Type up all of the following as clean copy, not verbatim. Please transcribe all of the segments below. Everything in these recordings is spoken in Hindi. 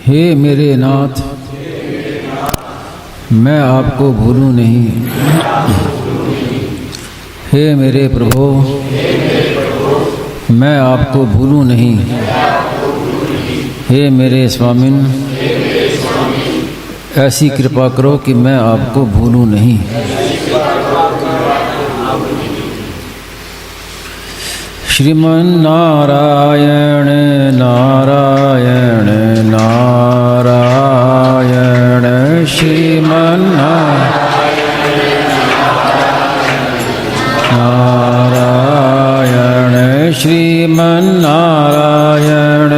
हे मेरे नाथ, मैं आपको भूलूं नहीं। हे मेरे प्रभु, मैं आपको भूलूं नहीं। हे मेरे स्वामिन, ऐसी कृपा करो कि मैं आपको भूलूं नहीं। श्रीमन नारायण नारायण नारायण, श्रीमन नारायण, श्रीमन नारायण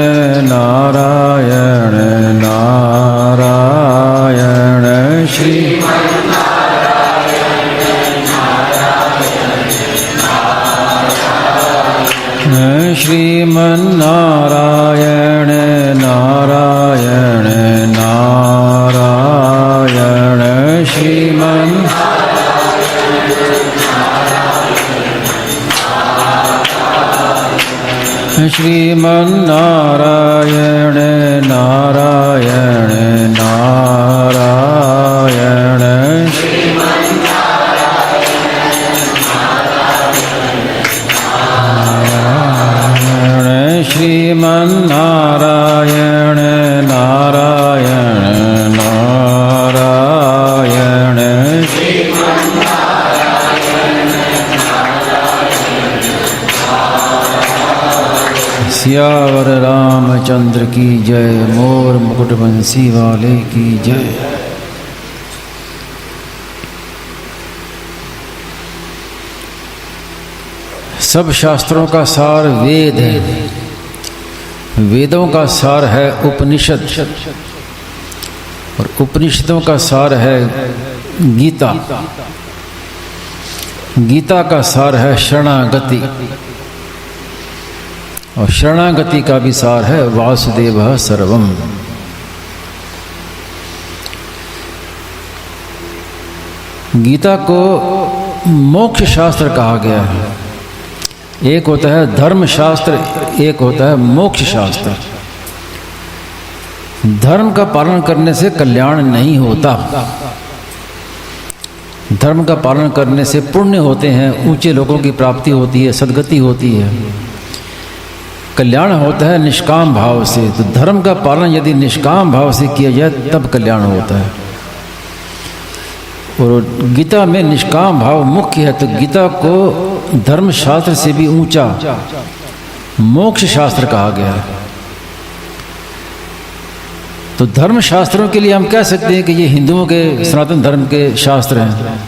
नारायण नारायण, श्रीमन नारायण नारायण नारायण, श्रीमन श्रीमन नारायण नारायण नारायण, श्रीमन नारायण नारायण नारायण, सियावर रामचंद्र की जय, मोर मुकुट बंसी वाले की जय। सब शास्त्रों का सार वेद है, वेदों का सार है उपनिषद, और उपनिषदों का सार है गीता, गीता का सार है शरणागति, और शरणागति का भी सार है वासुदेवः सर्वम। गीता को मोक्ष शास्त्र कहा गया है। एक होता है धर्म शास्त्र, एक होता है मोक्ष शास्त्र। धर्म का पालन करने से कल्याण नहीं होता, धर्म का पालन करने से पुण्य होते हैं, ऊंचे लोगों की प्राप्ति होती है, सद्गति होती है। कल्याण होता है निष्काम भाव से। तो धर्म का पालन यदि निष्काम भाव से किया जाए तब कल्याण होता है। और गीता में निष्काम भाव मुख्य है, तो गीता को धर्म शास्त्र से भी ऊंचा मोक्ष शास्त्र कहा गया है। तो धर्म शास्त्रों के लिए हम कह सकते हैं कि ये हिंदुओं के सनातन धर्म के शास्त्र हैं,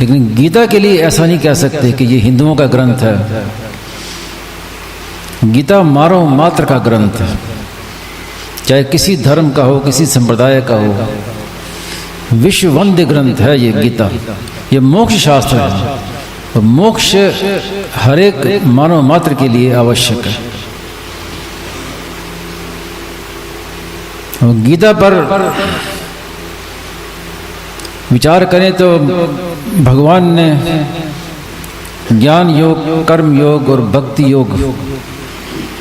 लेकिन गीता के लिए ऐसा नहीं कह सकते कि ये हिंदुओं का ग्रंथ है। गीता मानव मात्र का ग्रंथ है, चाहे किसी धर्म का हो, किसी संप्रदाय का हो, विश्व वंद्य ग्रंथ है ये गीता। ये मोक्ष शास्त्र है, और मोक्ष हर एक मानव मात्र के लिए आवश्यक है। और गीता पर विचार करें तो भगवान ने ज्ञान योग, कर्म योग और भक्ति योग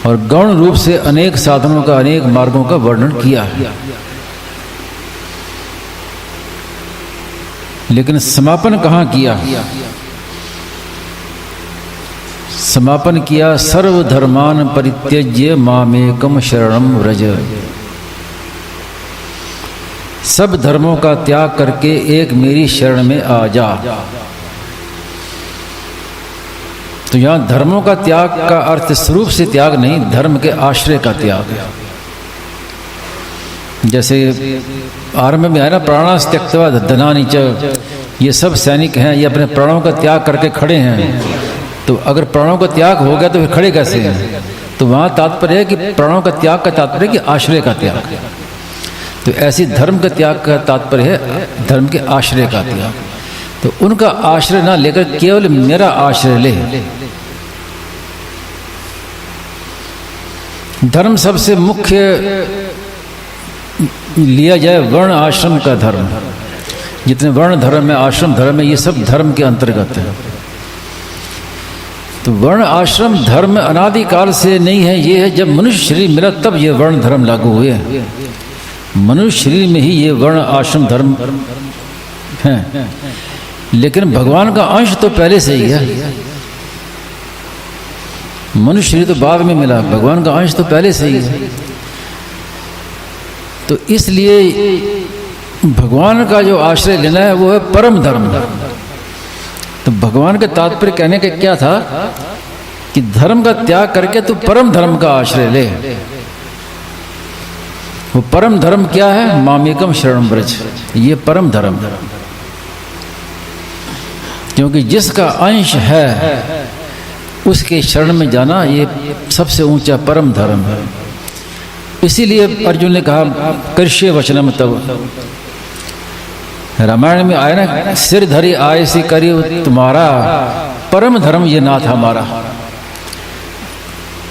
और गौण रूप से अनेक साधनों का, अनेक मार्गों का वर्णन किया है। लेकिन समापन कहाँ किया? समापन किया सर्वधर्मान परित्यज्य मामेकम शरणम व्रज। सब धर्मों का त्याग करके एक मेरी शरण में आ जा। तो यहां धर्मों का त्याग का अर्थ स्वरूप से त्याग नहीं, धर्म के आश्रय का त्याग है। जैसे आरंभ में है ना, प्राणास त्यक्त्वा धनानि च, ये सब सैनिक हैं, ये अपने प्राणों का त्याग करके खड़े हैं। तो अगर प्राणों का त्याग हो गया तो फिर खड़े कैसे हैं? तो वहां तात्पर्य है कि प्राणों का त्याग का तात्पर्य कि आश्रय का त्याग। तो ऐसी धर्म का त्याग का तात्पर्य है धर्म के आश्रय का त्याग। तो उनका आश्रय ना लेकर केवल मेरा आश्रय ले। धर्म सबसे मुख्य लिया जाए वर्ण आश्रम का धर्म। जितने वर्ण धर्म है, आश्रम धर्म है, ये सब धर्म के अंतर्गत है। तो वर्ण आश्रम धर्म अनादिकाल से नहीं है, ये है जब मनुष्य शरीर मिला तब ये वर्ण धर्म लागू हुए। मनुष्य शरीर में ही ये वर्ण आश्रम धर्म है, लेकिन भगवान का अंश तो पहले से ही है। मनुष्य शरीर तो बाद में मिला, भगवान का अंश तो पहले से ही है। तो इसलिए भगवान का जो आश्रय लेना है वो है परम धर्म। तो भगवान के तात्पर्य कहने का क्या था कि धर्म का त्याग करके तू परम धर्म का आश्रय ले। वो परम धर्म क्या है? मामेकम शरणं व्रज, ये परम धर्म। क्योंकि जिसका अंश है उसके शरण में जाना ये सबसे ऊंचा परम धर्म है। इसीलिए अर्जुन ने कहा कृष्य वचनम तव। रामायण में आया ना, सिर धरी आय सी करी तुम्हारा, परम धर्म ये नाथ हमारा।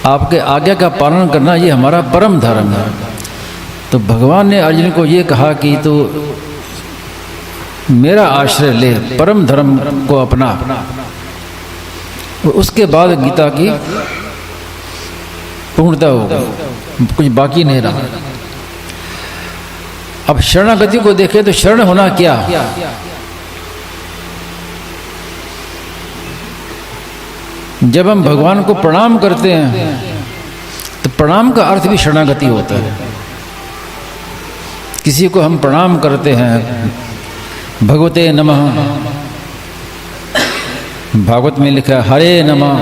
आपके आज्ञा का पालन करना ये हमारा परम धर्म है। तो भगवान ने अर्जुन को ये कहा कि तू मेरा आश्रय ले, परम धर्म को अपना। उसके बाद गीता की पूर्णता होगी, कुछ बाकी नहीं रहा। अब शरणागति को देखें तो शरण होना क्या? जब हम भगवान को प्रणाम करते हैं तो प्रणाम का अर्थ भी शरणागति होता है। किसी को हम प्रणाम करते हैं, भगवते नमः, भागवत में लिखा है हरे नमः।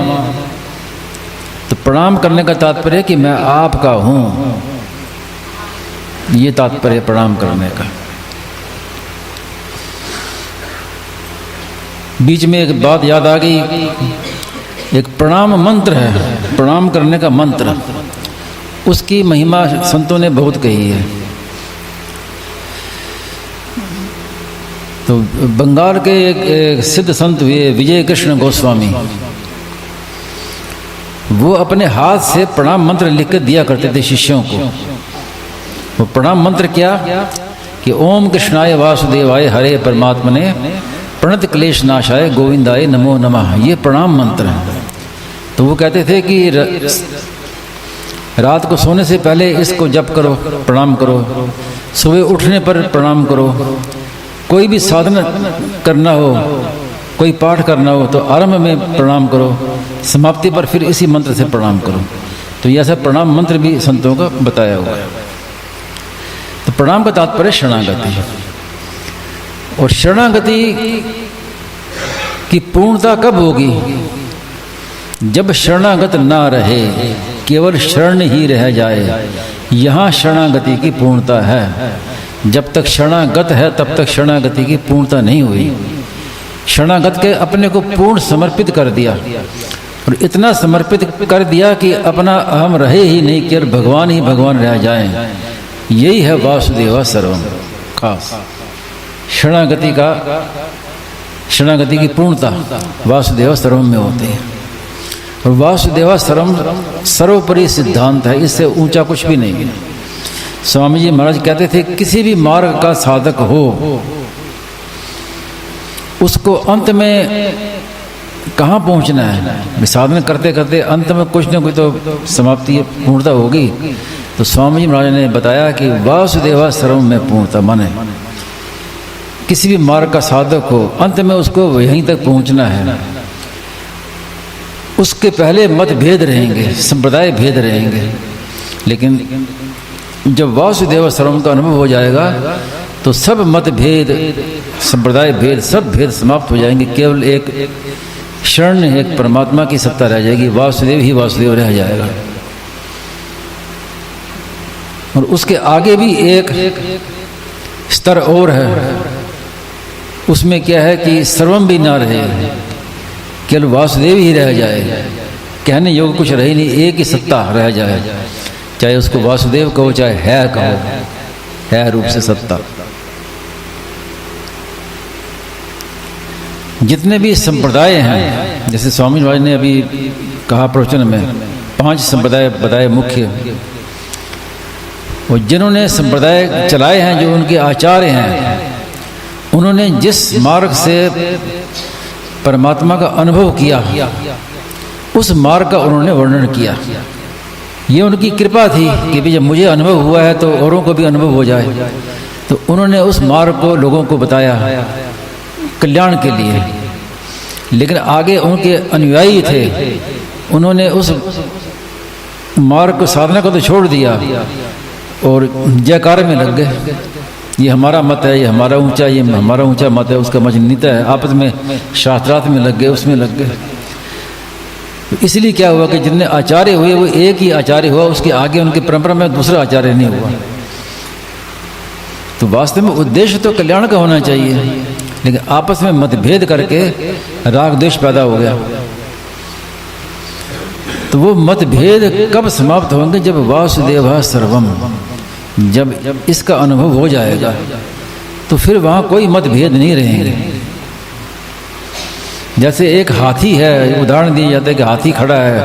तो प्रणाम करने का तात्पर्य है कि मैं आपका हूं, ये तात्पर्य प्रणाम करने का। बीच में एक बात याद आ गई, एक प्रणाम मंत्र है, प्रणाम करने का मंत्र, उसकी महिमा संतों ने बहुत कही है। तो बंगाल के एक सिद्ध संत हुए विजय कृष्ण गोस्वामी, वो अपने हाथ से प्रणाम मंत्र लिख कर दिया करते थे शिष्यों को। वो प्रणाम मंत्र क्या कि ओम कृष्णाय वासुदेवाय हरे परमात्मने प्रणत क्लेश नाशाय गोविंदाय नमो नमः, ये प्रणाम मंत्र है। तो वो कहते थे कि रात को सोने से पहले इसको जप करो, प्रणाम करो, सुबह उठने पर प्रणाम करो, कोई भी साधना करना हो, कोई पाठ करना हो तो आरंभ में प्रणाम करो, समाप्ति पर फिर इसी मंत्र से प्रणाम करो। तो ये ऐसा प्रणाम मंत्र भी संतों का बताया हुआ है। तो प्रणाम का तात्पर्य शरणागति है। और शरणागति की पूर्णता कब होगी? जब शरणागत ना रहे, केवल शरण ही रह जाए, यहाँ शरणागति की पूर्णता है। जब तक शरणागत है तब तक शरणागति की पूर्णता नहीं हुई। शरणागत के अपने को पूर्ण समर्पित कर दिया, और इतना समर्पित कर दिया कि अपना अहम रहे ही नहीं, केवल भगवान ही भगवान रह जाएं। यही है वासुदेवा सर्वम खास शरणागति की पूर्णता वासुदेवा सर्वम में होती है। और वासुदेवा सर्वम सर्वोपरि सिद्धांत है, इससे ऊंचा कुछ भी नहीं है। स्वामी जी महाराज कहते थे किसी भी मार्ग का साधक हो, उसको अंत में कहाँ पहुँचना है? साधना करते करते अंत में कुछ न कुछ तो समाप्ति पूर्णता होगी। तो स्वामी जी महाराज ने बताया कि वासुदेवा सर्वम में पूर्णता माने किसी भी मार्ग का साधक हो, अंत में उसको यहीं तक पहुँचना है। उसके पहले मतभेद रहेंगे, संप्रदाय भेद रहेंगे, लेकिन जब वासुदेव सर्वम का अनुभव हो जाएगा तो सब मतभेद, संप्रदाय भेद, सब भेद समाप्त हो जाएंगे। केवल एक शरण, एक परमात्मा की सत्ता रह जाएगी, वासुदेव ही वासुदेव रह जाएगा। और उसके आगे भी एक स्तर और है, उसमें क्या है कि सर्वम भी ना रहे, केवल वासुदेव ही रह जाए, कहने योग्य कुछ रहे नहीं, एक ही सत्ता रह जाए, चाहे उसको वासुदेव कहो चाहे है कहो, है रूप से सत्ता। जितने भी संप्रदाय हैं, जैसे स्वामी महाराज ने अभी कहा प्रवचन में 5 संप्रदाय बताए मुख्य, और जिन्होंने संप्रदाय चलाए हैं, जो उनके आचार्य हैं, उन्होंने जिस मार्ग से परमात्मा का अनुभव किया उस मार्ग का उन्होंने वर्णन किया। ये उनकी कृपा थी कि भी जब मुझे अनुभव हुआ है तो औरों को भी अनुभव हो जाए, तो उन्होंने उस मार्ग को लोगों को बताया कल्याण के लिए। लेकिन आगे उनके अनुयायी थे, उन्होंने उस मार्ग को, साधना को तो छोड़ दिया और जयकार में लग गए। ये हमारा मत है, ये हमारा ऊंचा, ये हमारा ऊंचा मत है, उसका मजनीता है, आपस में शास्त्रार्थ में लग गए, उसमें लग गए। तो इसलिए क्या हुआ कि जितने आचार्य हुए वो एक ही आचार्य हुआ, उसके आगे उनकी परंपरा में दूसरा आचार्य नहीं हुआ। तो वास्तव में उद्देश्य तो कल्याण का होना चाहिए, लेकिन आपस में मतभेद करके राग द्वेष पैदा हो गया। तो वो मतभेद कब समाप्त होंगे? जब वासुदेव सर्वम, जब इसका अनुभव हो जाएगा तो फिर वहाँ कोई मतभेद नहीं रहेंगे। जैसे एक हाथी है, उदाहरण दिया जाता है कि हाथी खड़ा है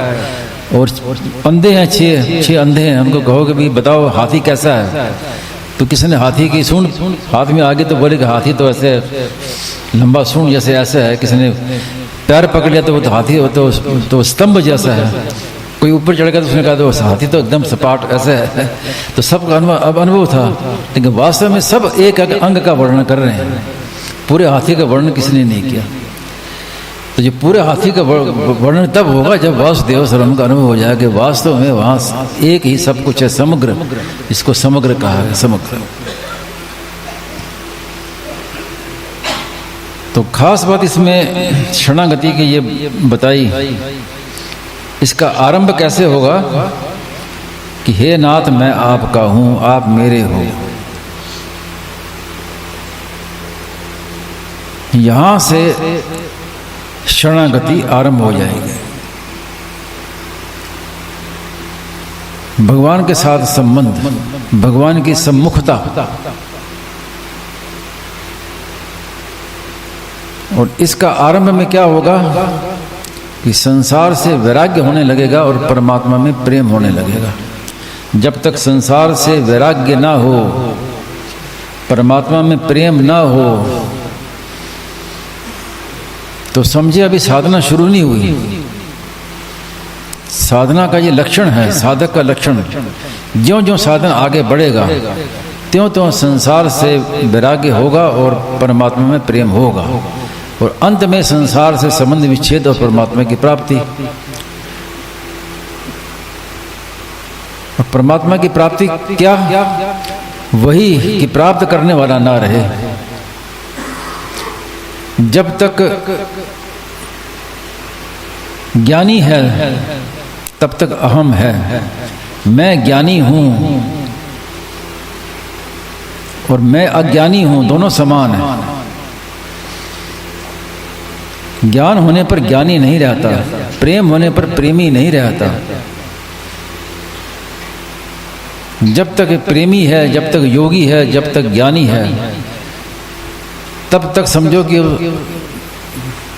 और अंधे हैं, छह अंधे हैं, उनको कहो कि भाई बताओ हाथी कैसा है, तो किसी ने हाथी की सूंड हाथ में आगे तो बोले कि हाथी तो ऐसे लंबा सूंड जैसे ऐसा है, किसी ने पैर पकड़ लिया तो वो तो हाथी तो स्तंभ जैसा है, कोई ऊपर चढ़ गया तो उसने कहा तो हाथी तो एकदम सपाट ऐसा है। तो सबका अनुभव था, लेकिन वास्तव में सब एक अंग का वर्णन कर रहे हैं, पूरे हाथी का वर्णन किसी ने नहीं किया। तो जो पूरे हाथी का वर्णन तब होगा जब वासुदेव सर्वम का अनुभव हो जाए कि वास्तव में वहाँ एक ही सब कुछ है, समग्र, इसको समग्र कहा है, समग्र। तो खास बात इसमें शरणागति की ये बताई, इसका आरंभ कैसे होगा कि हे नाथ मैं आपका हूं, आप मेरे हो। यहां से शरणागति आरंभ हो जाएगी। भगवान के साथ संबंध, भगवान की सम्मुखता, और इसका आरंभ में क्या होगा कि संसार से वैराग्य होने लगेगा और परमात्मा में प्रेम होने लगेगा। जब तक संसार से वैराग्य ना हो, परमात्मा में प्रेम ना हो, तो समझे अभी साधना शुरू नहीं हुई। साधना का ये लक्षण है, साधक का लक्षण। ज्यों ज्यों साधन आगे बढ़ेगा त्यों त्यों संसार से वैराग्य होगा और परमात्मा में प्रेम होगा, और अंत में संसार से संबंध विच्छेद और परमात्मा की प्राप्ति। और परमात्मा की प्राप्ति क्या? वही कि प्राप्त करने वाला ना रहे। जब तक ज्ञानी है तब तक अहम है, मैं ज्ञानी हूं और मैं अज्ञानी हूं, दोनों समान है। ज्ञान होने पर ज्ञानी नहीं रहता, प्रेम होने पर प्रेमी नहीं रहता। जब तक प्रेमी है, जब तक योगी है, जब तक ज्ञानी है, तब तक समझो कि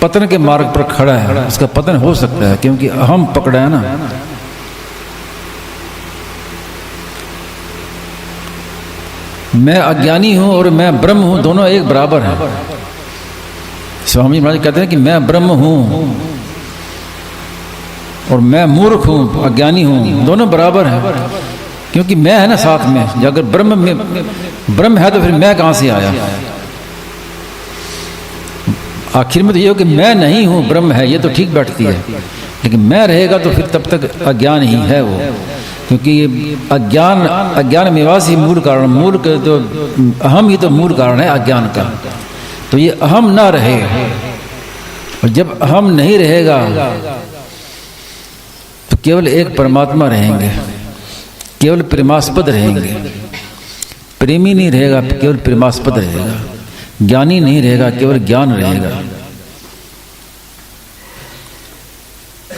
पतन के मार्ग पर खड़ा है। उसका पतन हो सकता है क्योंकि अहम पकड़ा है ना। मैं अज्ञानी हूं और मैं ब्रह्म हूं, दोनों एक बराबर हैं। स्वामी महाराज कहते हैं कि मैं ब्रह्म हूं और मैं मूर्ख हूं, अज्ञानी हूं, दोनों बराबर हैं। क्योंकि मैं है ना साथ में। अगर ब्रह्म है तो फिर मैं कहां से आया? आखिर में तो ये हो कि मैं नहीं हूं, ब्रह्म है, ये तो ठीक बैठती है। लेकिन मैं रहेगा तो फिर तब तक अज्ञान ही है वो। क्योंकि अज्ञान मेवासी मूल कारण, मूल तो अहम ही तो मूल कारण है अज्ञान का। तो ये अहम ना रहे, और जब अहम नहीं रहेगा तो केवल एक परमात्मा रहेंगे, केवल प्रेमास्पद रहेंगे। प्रेमी नहीं रहेगा, केवल प्रेमास्पद रहेगा। ज्ञानी नहीं रहेगा, केवल ज्ञान रहेगा।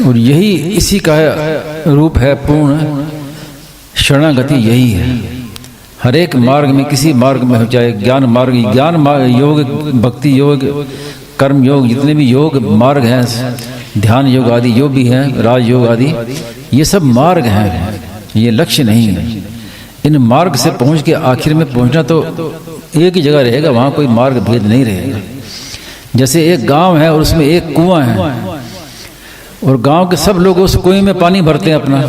और यही इसी का रूप है पूर्ण शरणागति। यही है हर एक मार्ग में, किसी मार्ग में हो, चाहे ज्ञान मार्ग, योग, भक्ति योग, कर्म योग, जितने भी योग मार्ग हैं, ध्यान योग आदि जो भी हैं, राज योग आदि, ये सब मार्ग हैं, ये लक्ष्य नहीं है। इन मार्ग से पहुंच के आखिर में पहुंचना तो एक ही जगह रहेगा, वहां कोई मार्ग भेद नहीं रहेगा। जैसे एक गांव है और उसमें एक कुआं है, और गांव के सब लोग उस कुएं में पानी भरते हैं अपना,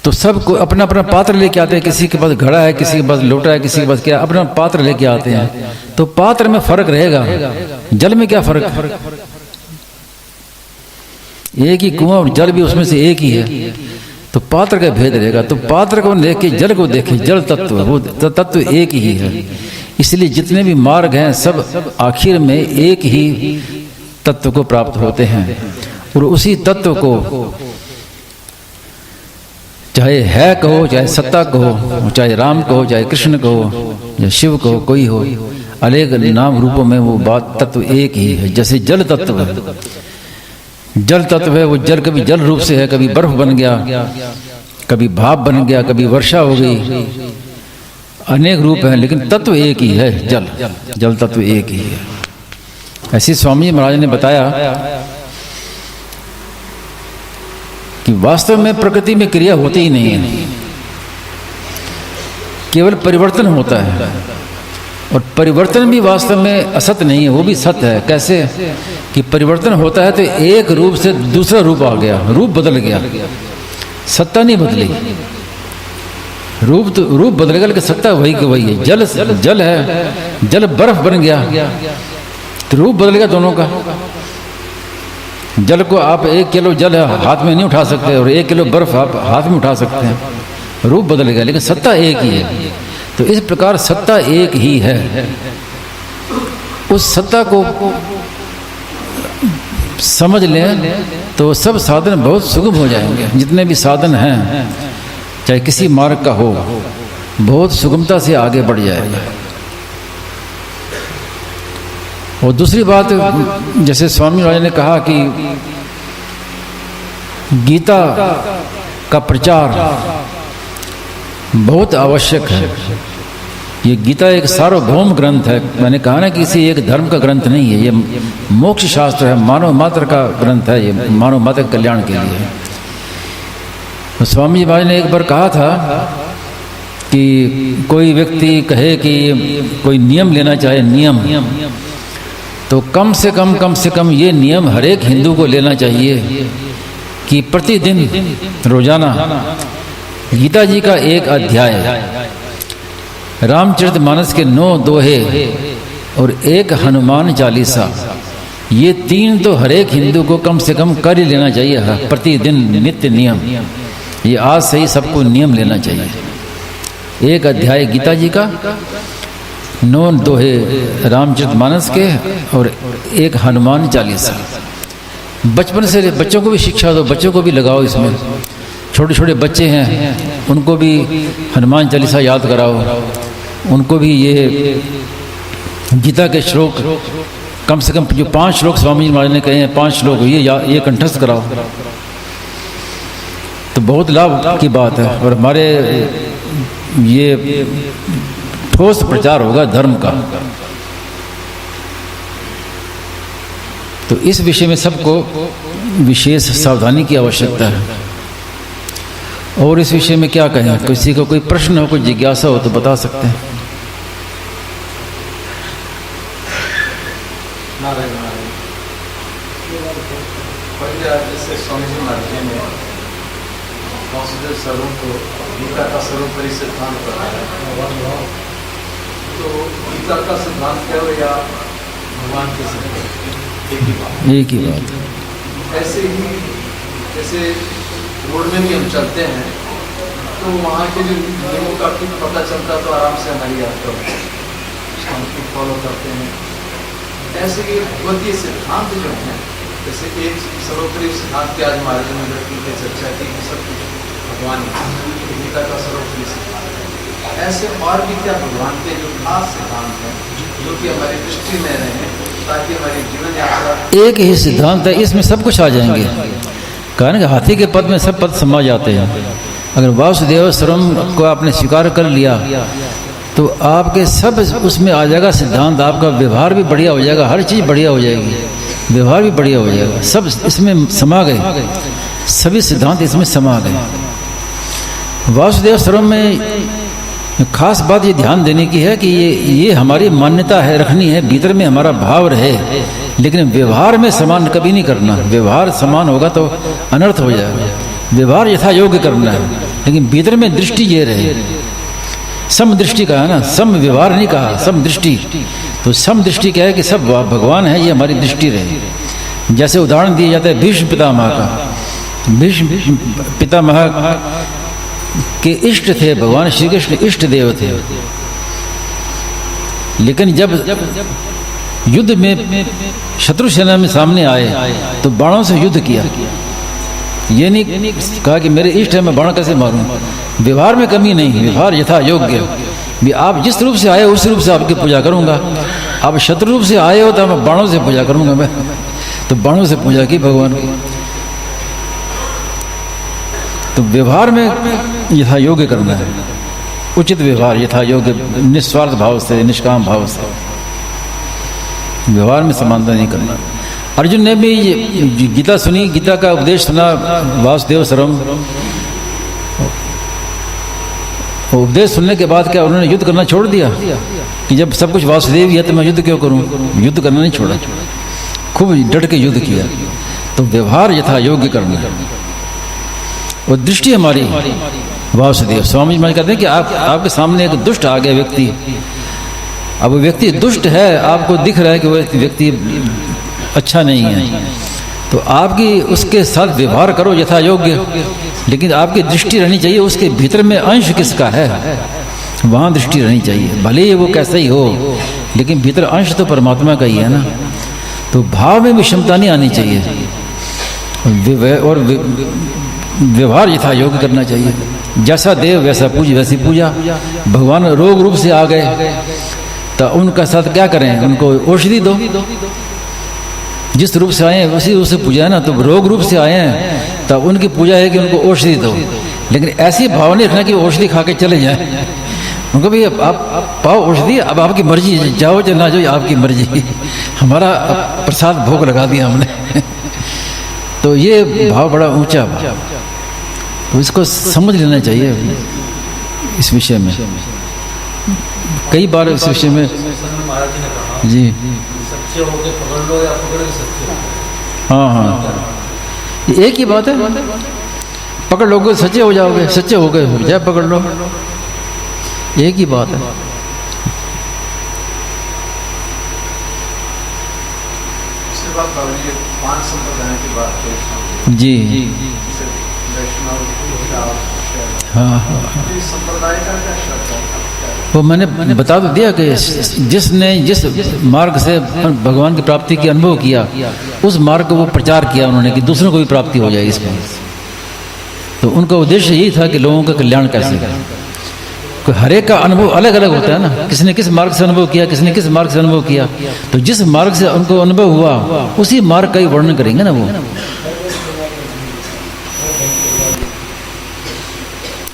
तो सब को अपना अपना पात्र लेके आते हैं। किसी के पास घड़ा है, किसी के पास लोटा है, किसी के पास क्या, अपना पात्र लेके आते हैं। तो पात्र में फर्क रहेगा, जल में क्या फर्क? एक ही कुआं और जल भी उसमें से एक ही है, तो पात्र का भेद रहेगा। तो पात्र को लेके जल को देखे, जल तत्व वो तत्व एक ही है। इसलिए जितने भी मार्ग हैं सब आखिर में एक ही तत्व को प्राप्त होते हैं। और उसी तत्व को चाहे है कहो, चाहे सत्ता कहो, चाहे राम कहो, चाहे कृष्ण कहो, या शिव कहो, कोई हो, अनेक नाम रूपों में वो बात तत्व एक ही है। जैसे जल तत्व है, जल तत्व है, वो जल कभी जल रूप से है, कभी बर्फ बन गया, कभी भाप बन गया, कभी वर्षा हो गई, अनेक रूप हैं, लेकिन तत्व एक ही है, जल, जल तत्व एक ही है। ऐसे स्वामी जी महाराज ने बताया कि वास्तव में प्रकृति में क्रिया होती ही नहीं है, केवल परिवर्तन होता है। और परिवर्तन भी वास्तव में असत नहीं है, वो भी सत्य है। कैसे कि परिवर्तन होता है तो एक रूप से दूसरा रूप आ गया, रूप बदल गया, सत्ता नहीं बदली। रूप बदल गया लेकिन सत्ता वही की वही है। जल जल है, जल बर्फ बन गया तो रूप बदल गया दोनों का। जल को आप 1 किलो जल हाथ में नहीं उठा सकते और 1 किलो बर्फ आप हाथ में उठा सकते हैं, रूप बदल गया लेकिन सत्ता एक ही है। तो इस प्रकार सत्ता एक ही है। उस सत्ता को समझ लें तो सब साधन बहुत सुगम हो जाएंगे। जितने भी साधन हैं, चाहे किसी मार्ग का हो, बहुत सुगमता से आगे बढ़ जाएगा। और दूसरी बात, जैसे स्वामी महाराज ने कहा कि गीता का प्रचार बहुत आवश्यक है। ये गीता एक सार्वभौम ग्रंथ है। मैंने कहा ना कि किसी एक धर्म का ग्रंथ नहीं है, ये मोक्ष शास्त्र है, मानव मात्र का ग्रंथ है, ये मानव मात्र कल्याण के लिए है। तो स्वामी जी महाराज ने एक बार कहा था कि कोई व्यक्ति कहे कि कोई नियम लेना चाहे, नियम, तो कम से कम ये नियम हर एक हिंदू को लेना चाहिए कि प्रतिदिन रोजाना गीता जी का एक अध्याय, रामचरितमानस के 9 दोहे और एक हनुमान चालीसा, ये 3 तो हर एक हिंदू को कम से कम कर ही लेना चाहिए प्रतिदिन, नित्य नियम। ये आज से ही सबको नियम लेना चाहिए। एक अध्याय गीता जी का, 9 दोहे रामचरितमानस के और एक हनुमान चालीसा। बचपन से बच्चों को भी शिक्षा दो, बच्चों को भी लगाओ इसमें। छोटे छोटे बच्चे हैं उनको भी हनुमान चालीसा याद कराओ, उनको भी ये गीता के श्लोक कम से कम जो 5 श्लोक स्वामी जी महाराज ने कहे हैं, 5 श्लोक ये कंठस्थ कराओ, तो बहुत लाभ की बात है। और हमारे ये ठोस प्रचार होगा धर्म का। तो इस विषय में सबको विशेष सावधानी की आवश्यकता है। और इस विषय में क्या कहें, किसी को कोई प्रश्न हो, कोई जिज्ञासा हो तो बता सकते हैं। गीता का सर्वोपरि सिद्धांत बताया, तो गीता का सिद्धांत क्या हो या भगवान के सिद्धांत, एक ही बात। ऐसे ही जैसे रोड में भी हम चलते हैं तो वहाँ के जो नियमों का कुछ पता चलता तो आराम से हमारी यात्रा हम फॉलो करते हैं। ऐसे ही भगवतीय सिद्धांत जो हैं, जैसे एक सर्वोपरि सिद्धांत के आज हमारे में चर्चा की, सब कुछ भगवान गीता का सर्वोपरि सिद्धांत है। ऐसे और भी क्या भगवान के जो खास सिद्धांत हैं जो कि हमारी दृष्टि में रहे, ताकि हमारी जीवन यात्रा। एक ही सिद्धांत है, इसमें सब कुछ आ जाएंगे। कारण कि हाथी के पद में सब पद समा जाते हैं। अगर वासुदेव सर्वम को आपने स्वीकार कर लिया तो आपके सब उसमें आ जाएगा सिद्धांत। आपका व्यवहार भी बढ़िया हो जाएगा, हर चीज़ बढ़िया हो जाएगी, व्यवहार भी बढ़िया हो जाएगा। सब इसमें समा गए, सभी सिद्धांत इसमें समा गए। वासुदेव सर्वम में खास बात ये ध्यान देने की है कि ये हमारी मान्यता है, रखनी है, भीतर में हमारा भाव रहे लेकिन व्यवहार में समान कभी नहीं करना। व्यवहार समान होगा तो अनर्थ हो जाएगा। व्यवहार यथा योग्य करना है, लेकिन भीतर में दृष्टि ये रहे। सम दृष्टि कहा ना, सम व्यवहार नहीं कहा, सम दृष्टि। तो सम दृष्टि क्या है कि सब भगवान है, ये हमारी दृष्टि रहे। जैसे उदाहरण दिया जाता है भीष्म पितामह का। भीष्म पितामह के इष्ट थे भगवान श्री कृष्ण, इष्ट देव थे। लेकिन जब युद्ध में शत्रु सेना में सामने आए तो बाणों से युद्ध किया। ये नहीं कहा कि मेरे इष्ट है, मैं बाण कैसे मारूं। व्यवहार में कमी नहीं, व्यवहार यथा योग्य। भी आप जिस रूप से आए उस रूप से आपकी पूजा करूंगा। आप शत्रु रूप से आए हो तो मैं बाणों से पूजा करूंगा। मैं तो बाणों से पूजा की भगवान की। तो व्यवहार में यथा योग्य करना है, उचित व्यवहार यथा योग्य, निस्वार्थ भाव से, निष्काम भाव से। व्यवहार में समानता नहीं करना। अर्जुन ने भी ये गीता सुनी, गीता का उपदेश सुना, वासुदेव सर्वम। उपदेश सुनने के बाद क्या उन्होंने युद्ध करना छोड़ दिया कि जब सब कुछ वासुदेव ही है तो मैं युद्ध क्यों करूं। युद्ध करना नहीं छोड़ा, खूब डट के युद्ध किया। तो व्यवहार यथा योग्य करना है। और दृष्टि हमारी वासुदेव स्वामी जी कहते हैं कि आपके सामने एक दुष्ट आ गया व्यक्ति। अब वो व्यक्ति दुष्ट है, आपको दिख रहा है कि वो व्यक्ति अच्छा नहीं है, तो आपकी उसके साथ व्यवहार करो यथा योग्य। लेकिन आपकी दृष्टि रहनी चाहिए उसके भीतर में अंश किसका है, वहाँ दृष्टि रहनी चाहिए। भले ही वो कैसा ही हो, लेकिन भीतर अंश तो परमात्मा का ही है ना। तो भाव में भी क्षमता नहीं आनी चाहिए। और व्यवहार यथा योग्य करना चाहिए। जैसा देव वैसा पूज, वैसी पूजा। भगवान रोग रूप से आ गए तो उनका साथ क्या करें, उनको औषधि दो। जिस रूप से आए हैं उसी रूप से पूजा है ना। तो रोग रूप से आए हैं तो उनकी पूजा है कि उनको औषधि दो। लेकिन ऐसी भाव नहीं रखना कि औषधि खा के चले जाए। उनको भी आप पाओ औषधि, अब आपकी मर्जी, जाओ या ना जाओ आपकी मर्जी। हमारा प्रसाद भोग लगा दिया हमने। तो ये भाव बड़ा ऊंचा भाव, तो इसको समझ लेना चाहिए इस विषय में। कई बार इस विषय में जी सच्चे होके पकड़ लो या पकड़ के सच्चे। हाँ, एक ही बात है। पकड़ लोगे सच्चे हो जाओगे, सच्चे हो गए हो जाए पकड़ लो, एक ही बात है। उसके बाद पांच संप्रदाय की बात जी। हाँ, संप्रदाय का क्या शर्त है? वो मैंने बता तो दिया कि जिसने जिस मार्ग से भगवान की प्राप्ति की अनुभव किया, उस मार्ग को वो प्रचार किया उन्होंने कि दूसरों को भी प्राप्ति हो जाए इसमें। तो उनका उद्देश्य यही था कि लोगों का कल्याण कैसे करें। हर एक का अनुभव अलग अलग होता है ना। किसने किस मार्ग से अनुभव किया, किसने किस मार्ग से अनुभव किया। तो जिस मार्ग से उनको अनुभव हुआ उसी मार्ग का ही वर्णन करेंगे ना वो।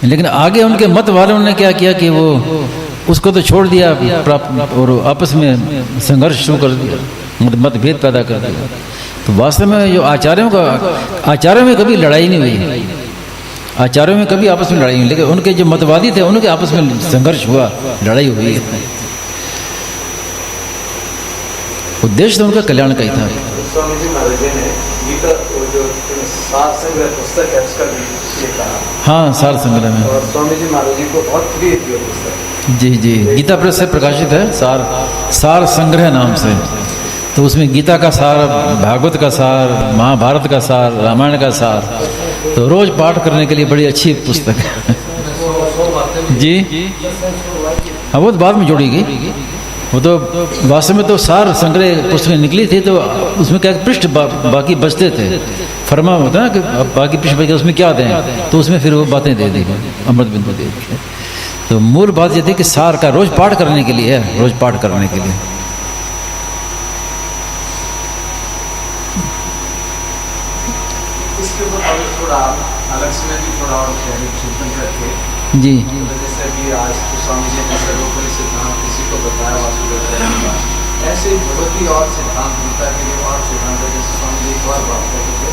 लेकिन आगे उनके मत वालों ने क्या किया कि वो उसको तो छोड़ दिया और आपस में संघर्ष शुरू कर दिया, मतभेद पैदा कर दिया। तो वास्तव में जो आचार्यों में कभी लड़ाई नहीं हुई, आचार्यों में कभी आपस में लड़ाई नहीं, लेकिन उनके जो मतवादी थे उनके आपस में संघर्ष हुआ, लड़ाई हुई। उद्देश्य तो उनका कल्याण का ही था। स्वामी जी महाराज ने गीता जो सार संग्रह पुस्तक है उसका ये कहा। हाँ, सार संग्रह में। और स्वामी जी महाराज जी को बहुत प्रिय थी वो पुस्तक। जी जी, गीता प्रेस से प्रकाशित है, सार संग्रह नाम से। तो उसमें गीता का सार, भागवत का सार, महाभारत का सार, रामायण का सार, तो रोज पाठ करने के लिए बड़ी अच्छी पुस्तक है। जी हाँ, वो तो बाद में जोड़ी गई। वो तो वास्तव में तो सार संग्रह पुस्तकें निकली थी, तो उसमें क्या पृष्ठ बाकी बचते थे। फरमा होता है ना कि बाकी पृष्ठ बच, उसमें क्या दें, तो उसमें फिर वो बातें दे दी, अमृत बिंदु दे दी। तो मूल बात ये थी कि सार का रोज पाठ करने के लिए है, रोज पाठ करने के लिए। इसके ऊपर थोड़ा अलग से भी थोड़ा और चिंतन करके जी। जैसे कि आज तो स्वामी जी ने सर्वोपरि सिद्धांत किसी को बताया वासुदेव, ऐसे बहुत ही और सिद्धांत गीता के लिए और सिद्धांत है। जैसे स्वामी जी एक और बात करते थे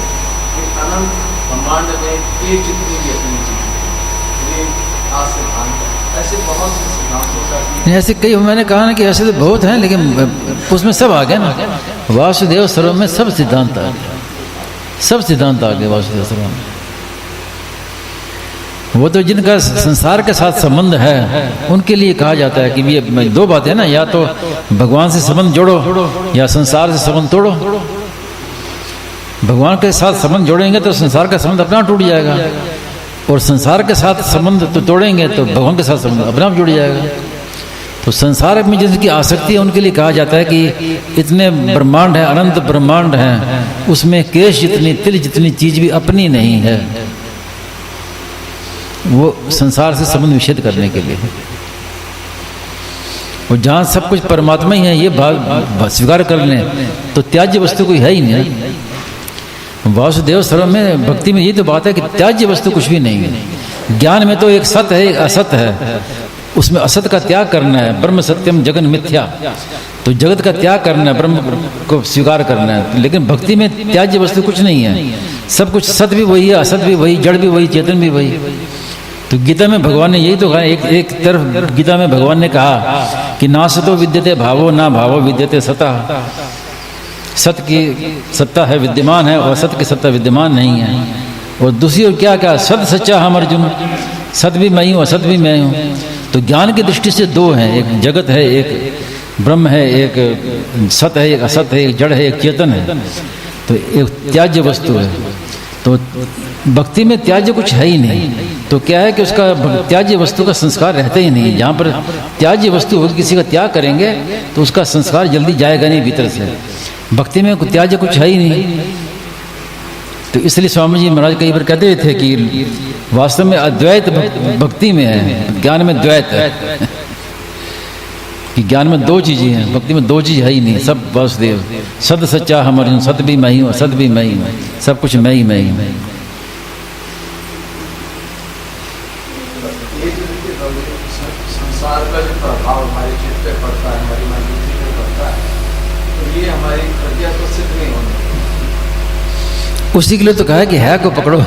कि अनंत ब्रह्मांड में एक जितनी भी अपनी चीज ये आज सिद्धांत है, ऐसे बहुत से सिद्धांत नामों का ऐसे कई मैंने कहा ना कि ऐसे तो बहुत हैं, लेकिन उसमें सब आ गए ना। वासुदेव सर्वम में सब सिद्धांत आ गए, सब सिद्धांत आ गए वासुदेव सर्वम में। वो तो जिनका संसार के साथ संबंध है उनके लिए कहा जाता है कि ये दो बातें हैं ना, या तो भगवान से संबंध जोड़ो या संसार से संबंध तोड़ो। भगवान के साथ संबंध जोड़ेंगे तो संसार का संबंध अपना टूट जाएगा, और संसार के साथ संबंध तो तोड़ेंगे तो भगवान के साथ संबंध अपना जुड़ जाएगा। तो संसार में जिनकी आसक्ति है उनके लिए कहा जाता है कि इतने ब्रह्मांड है, अनंत ब्रह्मांड है, उसमें केश जितनी तिल जितनी चीज भी अपनी नहीं है। वो संसार से संबंध विच्छेद करने के लिए, और जहाँ सब कुछ परमात्मा ही है ये भाव स्वीकार कर लें तो त्याज्य वस्तु कोई है ही नहीं। वासुदेव सर्वम में भक्ति में ये तो बात है कि त्याज्य वस्तु कुछ भी नहीं है। ज्ञान में तो एक सत्य है एक असत्य है, उसमें असत का त्याग करना है। ब्रह्म सत्यम जगन मिथ्या, तो जगत का त्याग करना है, ब्रह्म को स्वीकार करना है। लेकिन भक्ति में त्याज्य वस्तु कुछ नहीं है, सब कुछ सत्य भी वही है, असत भी वही, जड़ भी वही, चेतन भी वही। तो गीता में भगवान ने यही तो कहा, एक तरफ गीता में भगवान ने कहा कि ना सतो विद्यते भावो ना भावो विद्यते सतः। सत्य की सत्ता है विद्यमान है और असत्य की सत्ता विद्यमान नहीं है। और दूसरी ओर क्या क्या सत्य सच्चा हम अर्जुन, सत्य भी मैं हूँ असत भी मैं हूँ। तो ज्ञान की दृष्टि से दो हैं, एक जगत है, एक ब्रह्म है, एक सत्य है, एक असत है, एक जड़ है, एक चेतन है। तो एक त्याज्य वस्तु है। तो भक्ति में त्याज्य कुछ है ही नहीं। तो क्या है कि उसका त्याज्य वस्तु का संस्कार रहता ही नहीं। जहाँ पर त्याज्य वस्तु होगी, किसी का त्याग करेंगे तो उसका संस्कार जल्दी जाएगा नहीं भीतर से। भक्ति में त्याज्य कुछ है ही नहीं। तो इसलिए स्वामी जी महाराज कई बार कहते थे कि वास्तव में अद्वैत भक्ति में है, ज्ञान में द्वैत है। कि ज्ञान में दो चीजें हैं, भक्ति में दो चीज है ही नहीं, सब वासुदेव। सद सच्चा हम अर्जुन, सत भी मैं ही हूँ, असत भी मैं ही हूँ, सब कुछ मैं ही मैं ही हूँ। संसार का जो प्रभाव हमारे चित्त पे पड़ता है, हमारी मनोवृत्ति पे पड़ता है, तो ये हमारी प्रज्ञा तो सिद्ध नहीं होनी। उसी के लिए तो कहा है कि है को पकड़ो।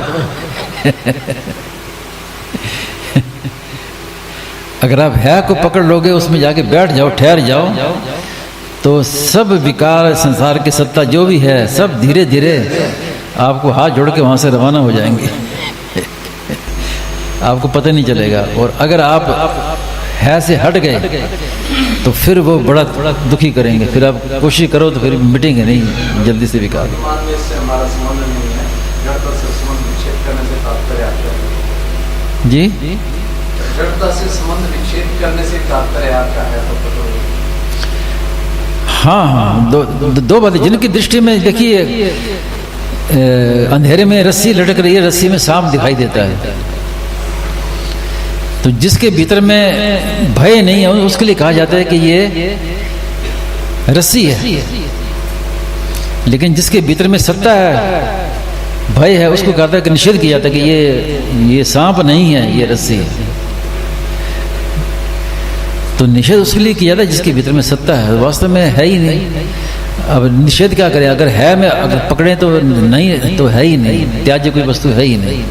अगर आप है को पकड़ लोगे, उसमें जाके बैठ जाओ, ठहर जाओ, तो सब विकार संसार की सत्ता जो भी है सब धीरे धीरे आपको हाथ जोड़ के वहां से रवाना हो जाएंगे। आपको पता नहीं चलेगा। और अगर आप है से हट गए तो फिर वो बड़ा दुखी करेंगे। फिर आप कोशिश करो तो फिर मिटेंगे नहीं जल्दी से विकार। वर्तमान में इससे हमारा संबंध नहीं है, जड़ता से संबंध विच्छेद करने से तात्पर्य आपका है। जी, जड़ता से संबंध विच्छेद करने से तात्पर्य आपका है तो हाँ हाँ, दो बातें जिनकी दृष्टि में देखिए, अंधेरे में रस्सी लटक रही है, रस्सी में सांप दिखाई देता है। तो जिसके भीतर में भय नहीं है उसके लिए कहा जाता है कि ये रस्सी है। लेकिन जिसके भीतर में सत्ता है, भय है, उसको कहता है कि निषेध किया जाता है कि ये सांप नहीं है, ये रस्सी है। तो निषेध उसके लिए किया जाता है जिसके भीतर में सत्ता है, वास्तव में है ही नहीं। अब निषेध क्या करें? अगर है में अगर पकड़े तो नहीं, तो है ही नहीं, त्याज्य कोई वस्तु है ही नहीं।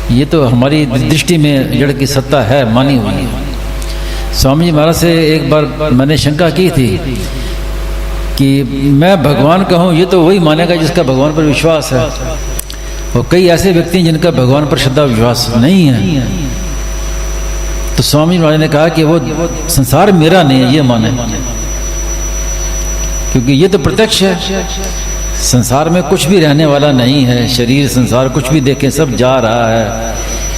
ये तो हमारी दृष्टि में जड़ की सत्ता है, मानी हुई है। स्वामी जी महाराज से एक बार मैंने शंका की थी कि मैं भगवान का हूँ, ये तो वही मानेगा जिसका भगवान पर विश्वास है, और कई ऐसे व्यक्ति हैं जिनका भगवान पर श्रद्धा विश्वास नहीं है। तो स्वामी महाराज ने कहा कि वो संसार मेरा नहीं है ये माने, क्योंकि ये तो प्रत्यक्ष है, संसार में कुछ भी रहने वाला नहीं है। शरीर संसार कुछ भी देखें सब जा रहा है,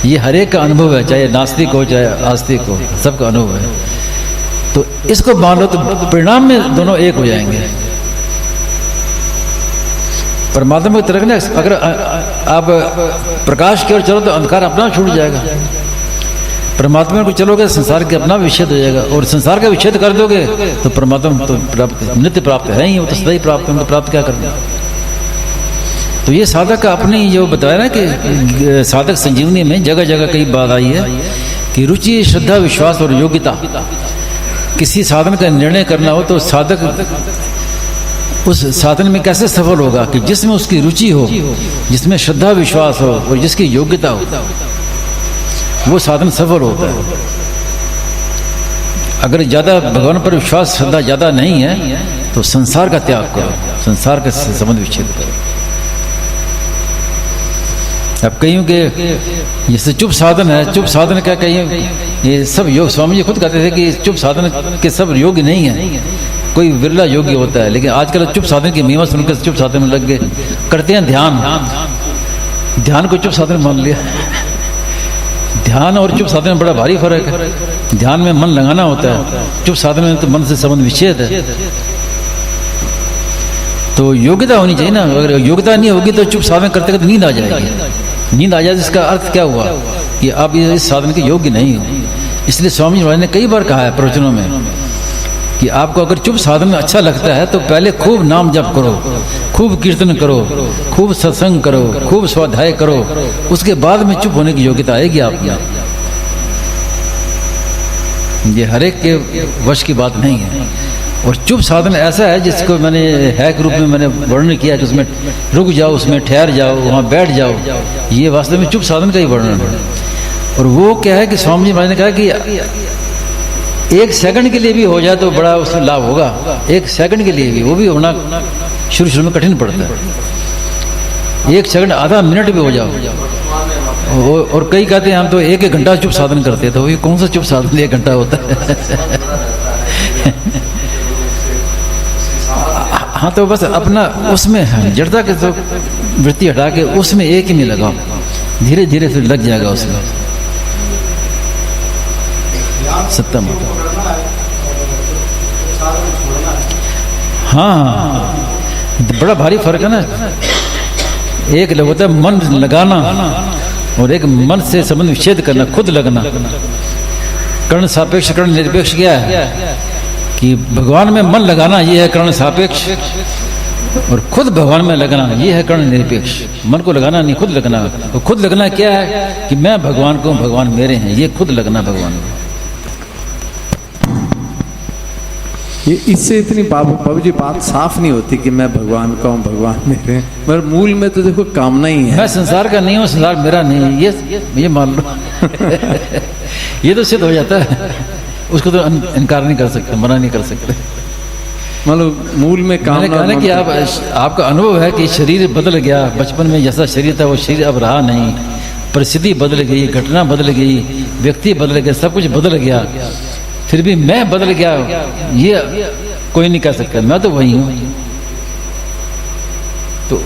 ये हर एक का अनुभव है, चाहे नास्तिक हो चाहे आस्तिक हो, सबका अनुभव है। तो इसको मान लो तो परिणाम में दोनों एक हो जाएंगे। परमात्मा की तरफ ना, अगर आप प्रकाश की ओर चलो तो अंधकार अपना छूट जाएगा। परमात्मा को चलोगे संसार के अपना विच्छेद हो जाएगा, और संसार का विच्छेद कर दोगे तो परमात्मा तो प्राप्त नित्य प्राप्त है ही, वो तो सदा ही प्राप्त है, उनको प्राप्त क्या करना। तो ये साधक का अपनी जो बताया ना कि साधक संजीवनी में जगह जगह कई बात आई है कि रुचि, श्रद्धा, विश्वास और योग्यता। किसी साधन का निर्णय करना हो तो साधक उस साधन में कैसे सफल होगा कि जिसमें उसकी रुचि हो, जिसमें श्रद्धा विश्वास हो और जिसकी योग्यता हो, वो साधन सफल होता है। अगर ज़्यादा भगवान पर विश्वास श्रद्धा ज़्यादा नहीं है तो संसार का त्याग करो, संसार के संबंध विच्छेद करो। अब कहीं के जैसे चुप साधन है, चुप साधन क्या कहीं ये सब योग, स्वामी जी खुद कहते थे कि चुप साधन के सब योग्य नहीं है, कोई विरला योग्य होता है। लेकिन आजकल चुप साधन की महिमा सुनकर चुप साधन में लग गए, करते हैं ध्यान, ध्यान को चुप साधन मान लिया। ध्यान और चुप साधन में बड़ा भारी फर्क है। ध्यान में मन लगाना होता है, चुप साधन में तो मन से संबंध विच्छेद है। तो योग्यता होनी चाहिए ना, अगर योग्यता नहीं होगी तो चुप साधन करते करते नींद आ जाएगी। नींद आ जाए इसका अर्थ क्या हुआ कि आप इस साधन के योग्य नहीं हो। इसलिए स्वामी जी महाराज ने कई बार कहा है प्रवचनों में कि आपको अगर चुप साधन में अच्छा लगता है तो पहले खूब नाम जप करो, खूब कीर्तन करो, खूब सत्संग करो, खूब स्वाध्याय करो, उसके बाद में चुप होने की योग्यता आएगी आप में। ये हर एक के वश की बात नहीं है। और चुप साधन ऐसा है जिसको मैंने है के रूप में मैंने वर्णन किया कि उसमें रुक जाओ, उसमें ठहर जाओ, वहाँ बैठ जाओ, ये वास्तव में चुप साधन का ही वर्णन है। और वो क्या है कि स्वामी जी महाराज ने कहा कि एक सेकंड के लिए भी हो जाए तो बड़ा उसमें लाभ होगा। एक सेकंड के लिए भी, वो भी होना शुरू में कठिन पड़ता है। एक सेकंड, आधा मिनट भी हो जाओ। और कई कहते हैं हम तो एक घंटा चुप साधन करते हैं, तो ये कौन सा चुप साधन 1 घंटा होता है? हाँ, तो बस अपना उसमें जड़ता के तो वृत्ति हटा के उसमें एक ही में लगाओ, धीरे धीरे फिर लग जाएगा उसमें सत्ता में। हाँ, बड़ा भारी फर्क है ना। एक होता है मन लगाना और एक मन से संबंध विच्छेद करना, खुद लगना। कर्ण सापेक्ष कर्ण निरपेक्ष क्या है कि भगवान में मन लगाना ये है कर्ण सापेक्ष, और खुद भगवान में लगना ये है कर्ण निरपेक्ष। मन को लगाना नहीं, खुद लगना। और खुद लगना क्या है कि मैं भगवान को, भगवान मेरे हैं, ये खुद लगना भगवान को। ये इससे इतनी बाबू जी बात साफ नहीं होती कि मैं भगवान का हूँ, भगवान मेरे हैं, मगर मूल में तो देखो कामना ही है। मैं संसार का नहीं हूँ, संसार मेरा नहीं है, ये मान लो। ये तो सिद्ध हो जाता है, उसको तो इनकार नहीं कर सकते, मना नहीं कर सकते। मतलब मूल में कामना। मैंने कहा ना कि आपका अनुभव है कि शरीर बदल गया, बचपन में जैसा शरीर था वो शरीर अब रहा नहीं, परिस्थिति बदल गई, घटना बदल गई, व्यक्ति बदल गया, सब कुछ बदल गया, फिर भी मैं बदल गया ये कोई नहीं कह सकता, मैं तो वही हूँ। तो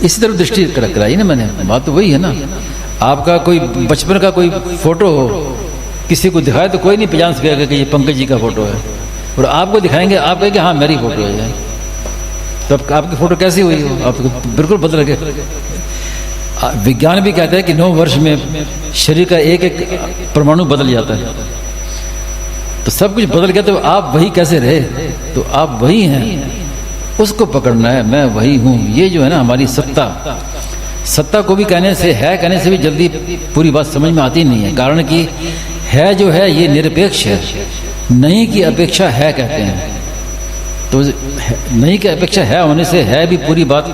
इसी तरह दृष्टि कराई ना मैंने, बात तो वही है ना। आपका कोई बचपन का कोई फोटो किसी को दिखाए तो कोई नहीं पहचान सकेगा कि ये पंकज जी का फोटो है, और आपको दिखाएंगे आप कहेंगे हाँ मेरी फोटो है, तो आपकी फोटो कैसी हुई हो? आप तो बिल्कुल बदल गए। विज्ञान भी कहता है कि 9 वर्ष में शरीर का एक एक परमाणु बदल जाता है, तो सब कुछ बदल गया, तो आप वही कैसे रहे? तो आप वही हैं, उसको पकड़ना है, मैं वही हूँ। ये जो है ना हमारी सत्ता को भी कहने से भी जल्दी पूरी बात समझ में आती नहीं है। कारण कि है जो है ये निरपेक्ष है, नहीं की अपेक्षा है कहते हैं, तो नहीं की अपेक्षा है होने से है भी पूरी बात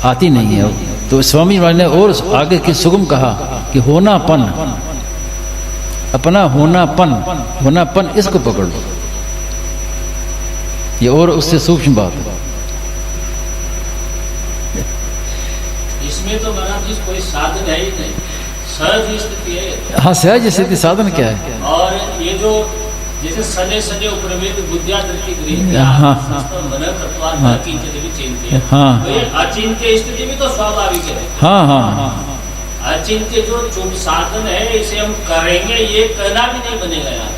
आती नहीं है। तो स्वामी महाराज ने और आगे की सुगम कहा कि होनापन, अपना होनापन इसको पकड़ लो, ये और उससे सूक्ष्म बात है। इसमें तो महाराज जी कोई साधन है ही नहीं, सहज स्थिति है। हाँ, सहज स्थिति साधन क्या है? और ये जो जैसे सने उपरवेद बुद्धिया दृष्टि गृहीत, हाँ, मन तत्वात् न किंचित भी चिंत्य, हाँ, तो ये अचिंत्य स्थिति भी तो स्वाभाविक है। हाँ हाँ, अचिंत्य जो चुप साधन है इसे हम करेंगे ये कहना भी नहीं बनेगा यार,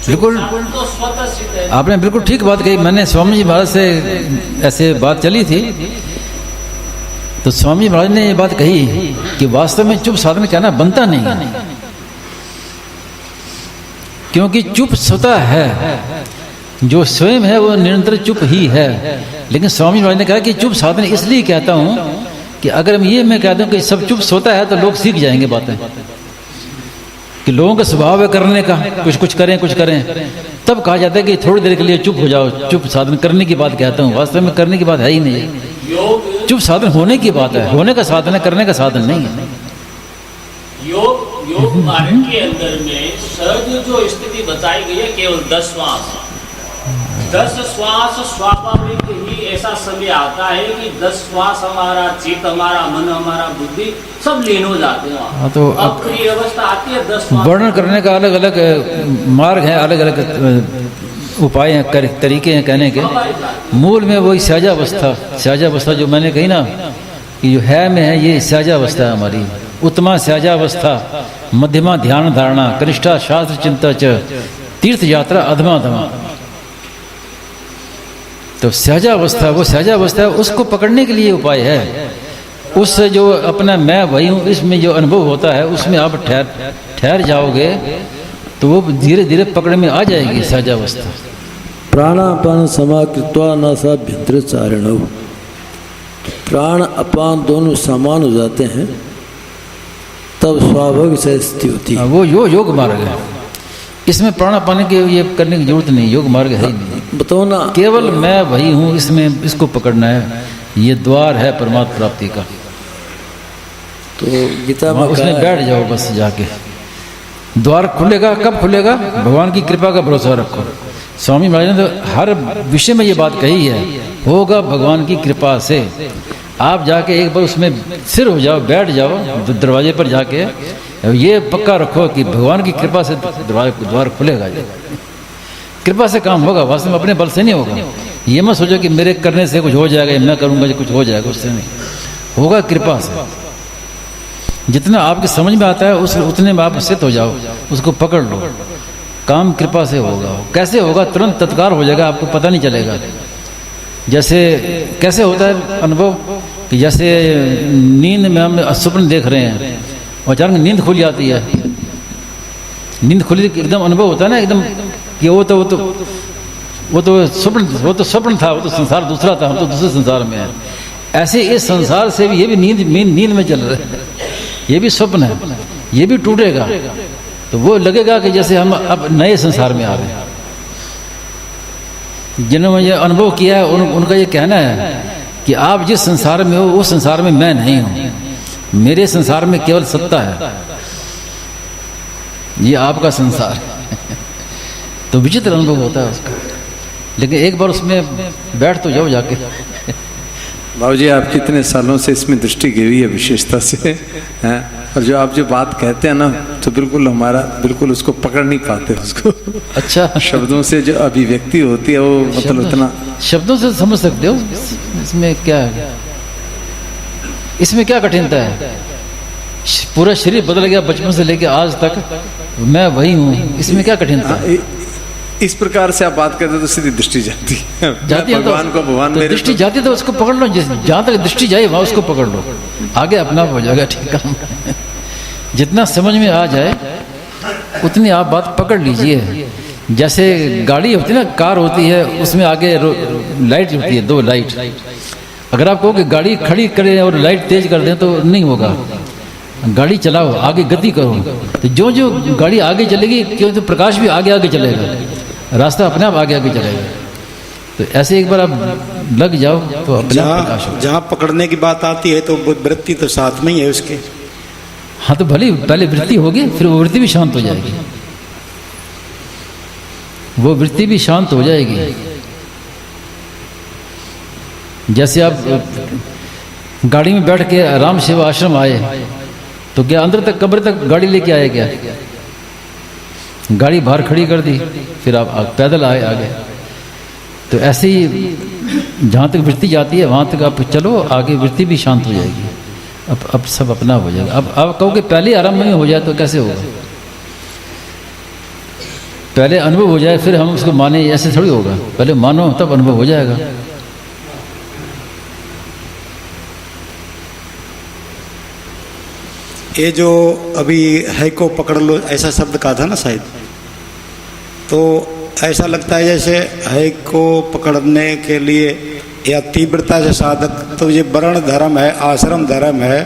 बिल्कुल तो स्वतः सिद्ध है। आपने बिल्कुल ठीक बात कही। मैंने स्वामी जी महाराज से ऐसे बात चली थी, तो स्वामी महाराज ने ये बात कही कि वास्तव में चुप साधन कहना बनता नहीं, क्योंकि चुप स्वतः है, जो स्वयं है वो निरंतर चुप ही है। लेकिन स्वामी महाराज ने कहा कि चुप साधन इसलिए कहता हूं कि अगर मैं कह दूं कि सब चुप सोता है तो लोग सीख जाएंगे बातें, कि लोगों का स्वभाव है करने का, कुछ करें, तब कहा जाता है कि थोड़ी देर के लिए चुप हो जाओ। चुप साधन करने की बात कहता हूँ, वास्तव में करने की बात है ही नहीं। चुप साधन होने की बात है, होने का साधन है, करने का साधन नहीं है। योग मार्ग के अंदर में सहज जो स्थिति बताई गई है केवल 10 श्वास। 10 श्वास स्वाभाविक ही ऐसा समय आता है कि 10 श्वास हमारा चित्त, हमारा मन, हमारा बुद्धि सब लीन हो जाते हैं वहाँ। तो अब ये अवस्था आती है 10 श्वास। वर्णन करने का अलग अलग मार्ग है, अलग अलग उपाय हैं, तरीके हैं कहने के। मूल में वही सहजावस्था जो मैंने कही ना कि जो है में है, ये सहजावस्था है हमारी। उत्तमा सहजावस्था, मध्यमा ध्यान धारणा, कनिष्ठा शास्त्र चिंता च, तीर्थ यात्रा अधमा धमा। तो सहजावस्था, वो सहजावस्था है, उसको पकड़ने के लिए उपाय है। उससे जो अपना मैं वही हूँ, इसमें जो अनुभव होता है उसमें आप ठहर जाओगे तो वो धीरे धीरे पकड़ में आ जाएगी सहजावस्था। प्राणापान समाकृत्वा नासाभ्यंतर चारिणौ, प्राण अपान दोनों समान हो जाते हैं तब स्वाभाविक से स्थिति होती है। वो योग मार्ग है, इसमें प्राणापान के ये करने की जरूरत नहीं, योग मार्ग है ही नहीं। बताओ ना, केवल मैं वही हूँ, इसमें इसको पकड़ना है, ये द्वार है परमात्मा प्राप्ति का। तो गीता में उसमें बैठ जाओ बस जाके, द्वार खुलेगा। कब खुलेगा? भगवान की कृपा का भरोसा रखो। स्वामी महाराज ने तो हर विषय में ये बात कही है, होगा भगवान की कृपा से। आप जाके एक बार उसमें सिर हो जाओ, बैठ जाओ दरवाजे पर जाके, ये पक्का रखो कि भगवान की कृपा से द्वार खुलेगा। कृपा से काम होगा, वास्तव में अपने बल से नहीं होगा। ये मत सोचो कि मेरे करने से कुछ हो जाएगा, मैं करूँगा कुछ हो जाएगा, उससे नहीं होगा, कृपा से। जितना आपके समझ में आता है उतने में आप स्थित हो जाओ, उसको पकड़ लो, काम कृपा से होगा। कैसे होगा? तुरंत तत्काल हो जाएगा, आपको पता नहीं चलेगा। जैसे कैसे होता है अनुभव कि जैसे नींद में हम स्वप्न देख रहे हैं और अचानक नींद खुल जाती है। नींद खुली एकदम अनुभव होता है ना, एकदम कि वो तो स्वप्न था, वो तो संसार दूसरा था, हम तो दूसरे संसार में है। ऐसे इस संसार से भी ये भी नींद में चल रहे हैं, ये भी स्वप्न है, ये भी टूटेगा। तो वो लगेगा कि जैसे हम अब नए संसार में आ रहे हैं। जिन्होंने ये अनुभव किया है उनका ये कहना है कि आप जिस संसार में हो उस संसार में मैं नहीं हूँ, मेरे संसार में केवल सत्ता है, ये आपका संसार है। तो विचित्र अनुभव होता है उसका, लेकिन एक बार उसमें बैठ तो जाओ जाके। बाबूजी आप कितने सालों से इसमें दृष्टि गिरी है विशेषता से हैं, और जो आप जो बात कहते हैं ना तो बिल्कुल हमारा बिल्कुल उसको पकड़ नहीं पाते उसको। अच्छा, शब्दों से जो अभिव्यक्ति होती है वो मतलब इतना शब्दों से समझ सकते हो, इसमें क्या है, इसमें क्या कठिनता है? पूरा शरीर बदल गया बचपन से लेकर आज तक, मैं वही हूँ, इसमें क्या कठिनता है? इस प्रकार से आप बात करते तो सीधी दृष्टि जाती है भगवान को, भगवान मेरे दृष्टि जाती है तो उसको पकड़ लो, जहाँ तक दृष्टि जाए वहाँ उसको पकड़ लो, आगे अपना हो जाएगा ठीक है। जितना समझ में आ जाए उतनी आप बात पकड़ लीजिए। जैसे गाड़ी होती है ना, कार होती है, उसमें आगे लाइट होती है, 2 लाइट। अगर आप कहो कि गाड़ी खड़ी करें और लाइट तेज कर दें तो नहीं होगा। गाड़ी चलाओ, आगे गति करो, तो जो जो गाड़ी आगे चलेगी क्यों, तो प्रकाश भी आगे आगे चलेगा, रास्ता अपने आप आगे आगे चलेगा। तो ऐसे एक बार आप लग जाओ तो अपने आप प्रकाश हो। जहाँ पकड़ने की बात आती है तो वृत्ति तो साथ में ही है उसके। हाँ, तो भले पहले वृत्ति होगी, फिर वो वृत्ति भी शांत हो जाएगी, वो वृत्ति भी शांत हो जाएगी। जैसे आप गाड़ी में बैठ के आराम से आश्रम आए तो क्या अंदर तक, कब्र तक गाड़ी लेके आए क्या? गाड़ी बाहर खड़ी कर दी, फिर आप पैदल आए आगे। तो ऐसे ही जहाँ तक वृत्ति जाती है वहाँ तक आप चलो, आगे वृत्ति भी शांत हो जाएगी, अब सब अपना हो जाएगा। अब आप कहो कि पहले आरंभ में हो जाए तो कैसे होगा? पहले अनुभव हो जाए फिर हम उसको माने, ऐसे थोड़ी होगा। पहले मानो तब अनुभव हो जाएगा। ये जो अभी है को पकड़ लो ऐसा शब्द कहा था ना शायद, तो ऐसा लगता है जैसे है को पकड़ने के लिए या तीव्रता से साधक, तो ये वर्ण धर्म है, आश्रम धर्म है,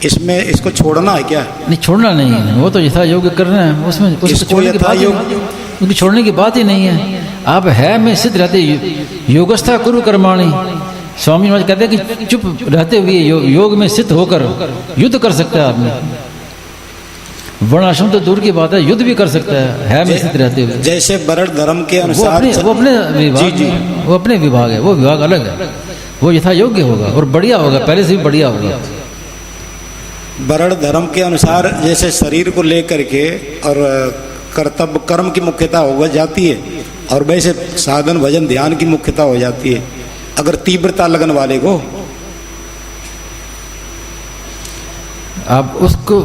इसमें इसको छोड़ना है क्या? नहीं, छोड़ना नहीं है, वो तो यथा योग्य करना है, उसमें छोड़ने की बात उनकी छोड़ने की बात ही नहीं है। आप है में स्थित रहते, योगस्था कुरु कर्माणि। स्वामी महाराज कहते हैं कि चुप रहते हुए योग में स्थित होकर युद्ध कर सकता है आदमी। वर्ण आश्रम तो दूर की बात है, युद्ध भी कर सकता है में स्थित रहते हुए। जैसे वर्ण धर्म के अनुसार वो अपने विभाग, जी। वो अपने विभाग है, वो विभाग अलग है, वो यथा योग्य होगा और बढ़िया होगा, पहले से भी बढ़िया होगा। वर्ण धर्म के अनुसार जैसे शरीर को लेकर के और कर्तव्य कर्म की मुख्यता हो जाती है, और वैसे साधन भजन ध्यान की मुख्यता हो जाती है। अगर तीव्रता लगन वाले को, आप उसको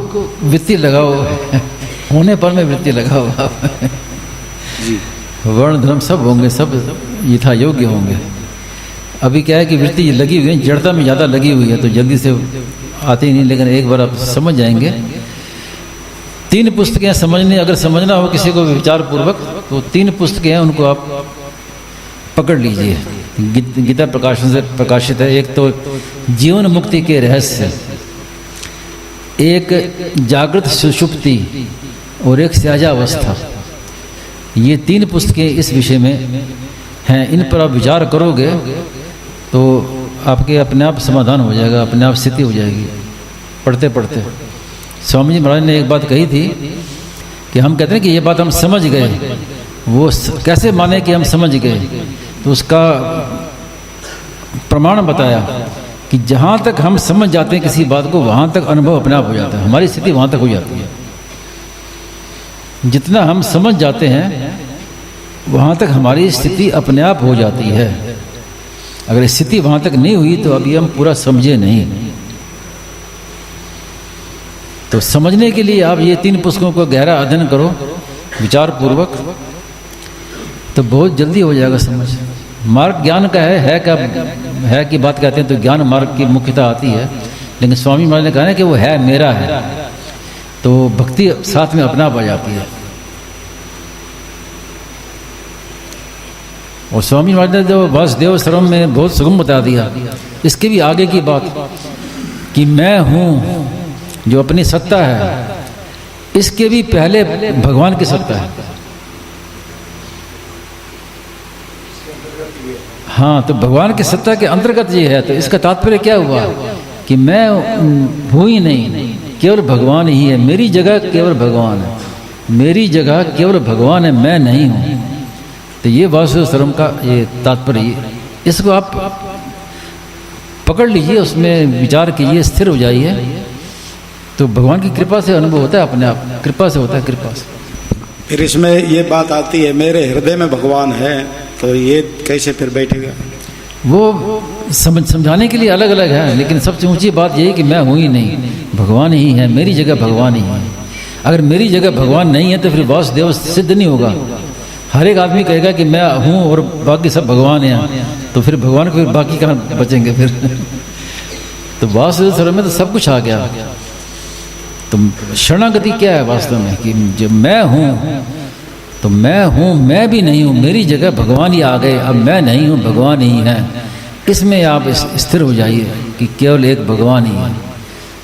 वृत्ति लगाओ, होने पर में वृत्ति लगाओ आप। वर्ण धर्म सब होंगे, सब यथा योग्य होंगे। अभी क्या है कि वृत्ति लगी हुई है, जड़ता में ज़्यादा लगी हुई है, तो जल्दी से आती नहीं, लेकिन एक बार आप समझ जाएंगे। 3 पुस्तकें समझने, अगर समझना हो किसी को विचार पूर्वक, तो 3 पुस्तकें हैं, उनको आप पकड़ लीजिए। गीता प्रकाशन से प्रकाशित है। एक तो जीवन मुक्ति के रहस्य, एक जागृत सुषुप्ति और एक सहजावस्था। ये 3 पुस्तकें इस विषय में हैं। इन पर आप विचार करोगे तो आपके अपने आप समाधान हो जाएगा, अपने आप स्थिति हो जाएगी पढ़ते पढ़ते। स्वामी जी महाराज ने एक बात कही थी कि हम कहते हैं कि ये बात हम समझ गए, वो कैसे माने कि हम समझ गए, तो उसका प्रमाण बताया कि जहाँ तक हम समझ जाते हैं किसी बात को, वहाँ तक अनुभव अपने आप हो जाता है, हमारी स्थिति वहाँ तक हो जाती है। जितना हम समझ जाते हैं वहाँ तक हमारी स्थिति अपने आप हो जाती है। अगर स्थिति वहाँ तक नहीं हुई तो अभी हम पूरा समझे नहीं। तो समझने के लिए आप ये 3 पुस्तकों को गहरा अध्ययन करो विचार पूर्वक, तो बहुत जल्दी हो जाएगा समझ। मार्ग ज्ञान का है क्या है कि बात कहते हैं तो ज्ञान मार्ग की मुख्यता आती है, लेकिन स्वामी महाराज ने कहा ना कि वो है मेरा है, तो भक्ति साथ में अपना आ जाती है। और स्वामी महाराज ने जो वासुदेव सर्वम में बहुत सुगम बता दिया। इसके भी आगे की बात कि मैं हूँ जो अपनी सत्ता है, इसके भी पहले भगवान की सत्ता है। हाँ, तो भगवान की सत्ता के अंतर्गत ये है। तो इसका तात्पर्य क्या हुआ कि मैं हूँ ही नहीं, केवल भगवान ही है। मेरी जगह केवल भगवान है, मेरी जगह केवल भगवान है, मैं नहीं हूँ। तो ये वासुदेव सर्वम का ये तात्पर्य, इसको आप पकड़ लीजिए, उसमें विचार कीजिए, स्थिर हो जाइए, तो भगवान की कृपा से अनुभव होता है, अपने आप कृपा से होता है, कृपा से। फिर इसमें ये बात आती है मेरे हृदय में भगवान है, तो ये कैसे फिर बैठेगा? वो समझाने के लिए अलग अलग है, लेकिन सबसे ऊंची बात यही कि मैं हूँ ही नहीं, भगवान ही है, मेरी जगह भगवान ही है। अगर मेरी जगह भगवान नहीं है तो फिर वासुदेव सिद्ध नहीं होगा। हर एक आदमी कहेगा कि मैं हूँ और बाकी सब भगवान हैं, तो फिर भगवान को फिर बाकी कहाँ बचेंगे फिर। तो वासुदेव सर्वम में तो सब कुछ आ गया। तो शरणागति क्या है वास्तव में कि जब मैं हूँ तो मैं हूँ, मैं भी नहीं हूँ, मेरी जगह भगवान ही आ गए, अब मैं नहीं हूँ, भगवान ही है। इसमें आप स्थिर हो जाइए कि केवल एक भगवान ही है,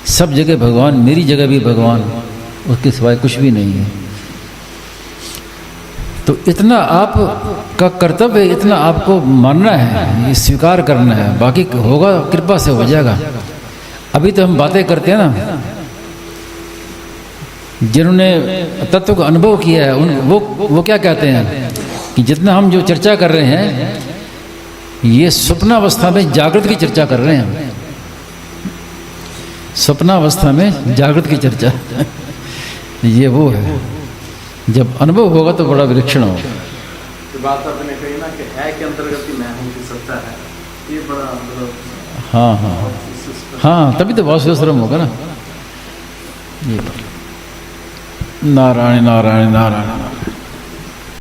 सब जगह भगवान, मेरी जगह भी भगवान, उसके सिवाय कुछ भी नहीं है। तो इतना आपका कर्तव्य है, इतना आपको मानना है, ये स्वीकार करना है, बाकी होगा कृपा से हो जाएगा। अभी तो हम बातें करते हैं ना, जिन्होंने तत्व का अनुभव किया है वो क्या कहते हैं कि जितना हम जो चर्चा कर रहे हैं ये स्वप्नावस्था में जागृत की चर्चा कर रहे हैं, स्वप्नावस्था में जागृत की चर्चा ये वो है। जब अनुभव होगा तो बड़ा विलक्षण होगा। तो बात आपने कही ना कि है के अंतर्गत ही मैं हूँ की सत्ता है, ये बड़ा मतलब हाँ हाँ हाँ, तभी तो वासुदेव सर्वम होगा ना। ये नारायण नारायण नारायण।